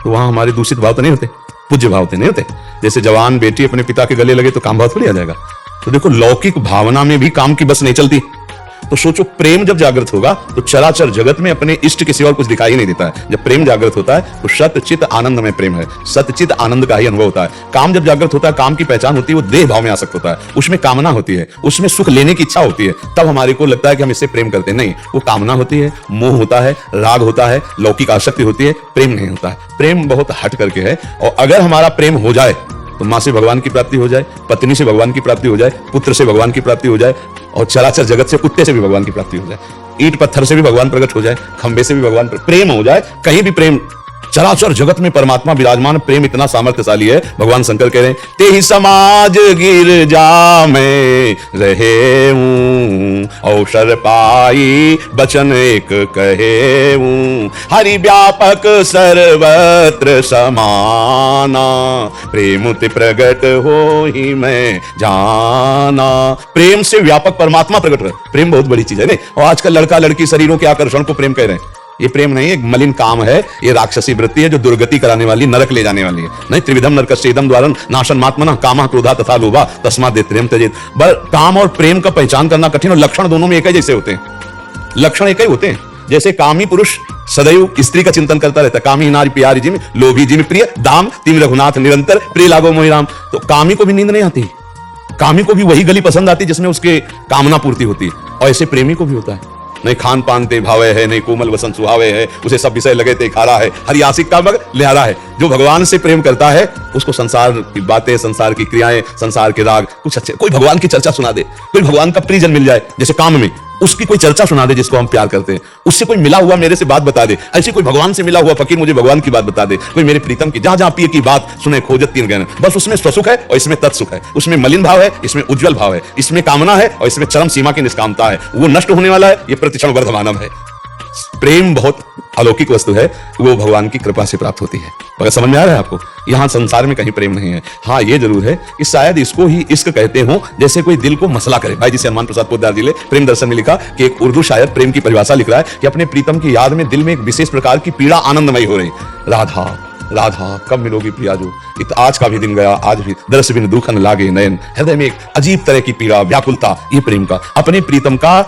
तो वहां हमारे दूषित भाव तो नहीं होते, पूज्य भाव तो नहीं होते। जैसे जवान बेटी अपने पिता के गले लगे तो काम भाव थोड़ी आ जाएगा। तो देखो लौकिक भावना में भी काम की बस नहीं चलती। तो सोचो प्रेम जब जागृत होगा तो चराचर जगत में अपने इष्ट के सिवा और कुछ दिखाई नहीं देता है। जब प्रेम जागृत होता है तो सतचित आनंद में प्रेम है, सतचित आनंद का ही अनुभव होता है। काम जब जागृत होता है, काम की पहचान होती है, वो देह भाव में आसक्त होता है, उसमें कामना होती है, उसमें सुख लेने की इच्छा होती है। तब हमारे को लगता है कि हम इससे प्रेम करते हैं। नहीं, वो कामना होती है, मोह होता है, राग होता है, लौकिक आसक्ति होती है, प्रेम नहीं होता है। प्रेम बहुत हट करके है। और अगर हमारा प्रेम हो जाए तो मां से भगवान की प्राप्ति हो जाए, पत्नी से भगवान की प्राप्ति हो जाए, पुत्र से भगवान की प्राप्ति हो जाए, और चराचर जगत से, कुत्ते से भी भगवान की प्राप्ति हो जाए, ईंट पत्थर से भी भगवान प्रकट हो जाए, खंबे से भी भगवान प्रेम हो जाए, कहीं भी प्रेम। चराचर जगत में परमात्मा विराजमान, प्रेम इतना सामर्थ्यशाली है। भगवान शंकर कह रहे हैं ते ही समाज गिरजा में रहे अवसर पाई बचन एक कहे हरि व्यापक सर्वत्र समाना प्रेमुति प्रगट हो ही मैं जाना। प्रेम से व्यापक परमात्मा प्रकट हो। प्रेम बहुत बड़ी चीज है नहीं। और आजकल लड़का लड़की शरीरों के आकर्षण को प्रेम कह रहे हैं। ये प्रेम नहीं है, एक मलिन काम है, ये राक्षसी वृत्ति है जो दुर्गति कराने वाली, नरक ले जाने वाली है। नहीं, त्रिविधम नरकस्येदम द्वारम नाशन मात्मना कामः क्रोधा तथा लोभा तस्मात् दैत्र्यं त्यजेत्। काम और प्रेम का पहचान करना कठिन, और लक्षण दोनों में एक ही जैसे होते हैं। लक्षण एक ही होते हैं। जैसे कामी पुरुष सदैव स्त्री का चिंतन करता रहता है, कामी नारी प्यारी जिम लोभी जिम प्रिय दाम तिम रघुनाथ निरंतर प्रिय लागो मोहि राम। तो कामी को भी नींद नहीं आती, कामी को भी वही गली पसंद आती जिसमें उसके कामना पूर्ति होती है। और ऐसे प्रेमी को भी होता है। नहीं खान पान ते भावे है, नहीं कोमल वसंत सुहावे है, उसे सब विषय लगे ते खारा है, हरि आशिक का मग लिहारा है। जो भगवान से प्रेम करता है उसको संसार की बातें, संसार की क्रियाएं, संसार के राग कुछ अच्छे, कोई भगवान की चर्चा सुना दे, कोई भगवान का प्रियजन मिल जाए, जैसे काम में उसकी कोई चर्चा सुना दे जिसको हम प्यार करते हैं, उससे कोई मिला हुआ मेरे से बात बता दे, ऐसे कोई भगवान से मिला हुआ फकीर मुझे भगवान की बात बता दे, कोई मेरे प्रीतम की जहां जहां पिए की बात सुने खोजत तीन गहन। बस उसमें स्वसुख है और इसमें तत्सुख है, उसमें मलिन भाव है, इसमें उज्जवल भाव है, इसमें कामना है और इसमें चरम सीमा की निष्कामता है। वो नष्ट होने वाला है, ये प्रतिक्षण वर्धमानम है। प्रेम बहुत अलौकिक वस्तु है, वो भगवान की कृपा से प्राप्त होती है। अगर समझ में आ रहा है आपको, यहां संसार में कहीं प्रेम नहीं है। हाँ ये जरूर है कि शायद इसको ही इश्क कहते हो, जैसे कोई दिल को मसला करे। भाई जिसे हनुमान प्रसाद पोद्दार जी ने प्रेम दर्शन में लिखा कि एक उर्दू शायर प्रेम की परिभाषा लिख रहा है कि अपने प्रीतम की याद में दिल में एक विशेष प्रकार की पीड़ा आनंदमयी हो रही। राधा राधा कब मिलोगी प्रिया जो, आज का भी दिन गया आज भी दर्श बिन दुखन लागे नयन। हृदय में एक अजीब तरह की पीड़ा, व्याकुलता, ये प्रेम का, अपने प्रीतम का